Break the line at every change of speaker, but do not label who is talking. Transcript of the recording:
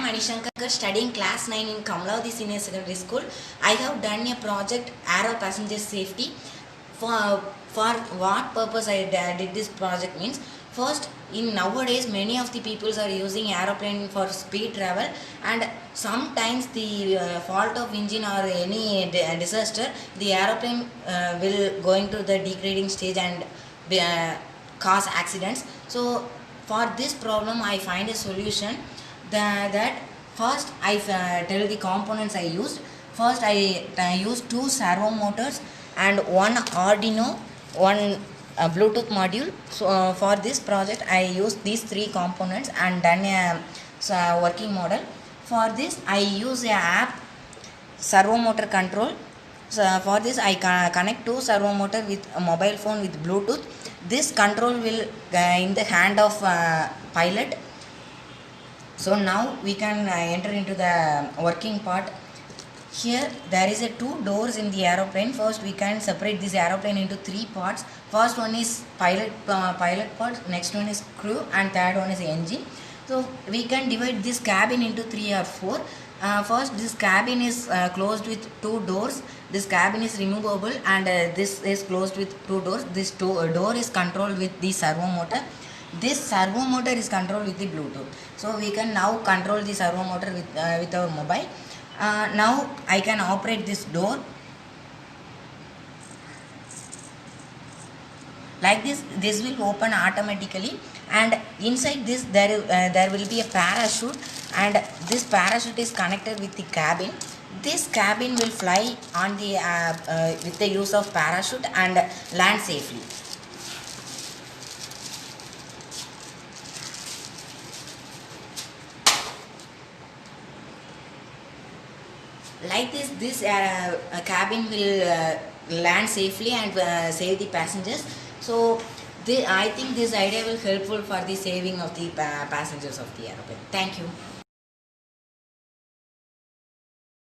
am Anishankar studying class 9 in Kamlavati Senior Secondary School. I have done a project Aero Passenger Safety. For what purpose I did this project means, first, in nowadays many of the peoples are using aeroplane for speed travel, and sometimes the fault of engine or any disaster, the aeroplane will going to the degrading stage and cause accidents. So for this problem I find a solution. That first I tell the components I used. First I used two servo motors and one Arduino, one Bluetooth module. So for this project I used these three components and done a working model. For this I use a app servo motor control. So for this I connect two servo motor with a mobile phone with Bluetooth. This control will in the hand of pilot. So now we can enter into the working part. Here there is a two doors in the aeroplane. First we can separate this aeroplane into three parts. First one is pilot part, next one is crew, and third one is engine. So we can divide this cabin into three or four. First, this cabin is closed with two doors. This cabin is removable, and this is closed with two doors. This door is controlled with the servo motor. This servo motor is controlled with the Bluetooth. So we can now control the servo motor with our mobile. Now I can operate this door. Like this will open automatically, and inside this there will be a parachute, and this parachute is connected with the cabin. This cabin will fly on the with the use of parachute and land safely. Like this cabin will land safely and save the passengers. So I think this idea will helpful for the saving of the passengers of the aeroplane. Thank you.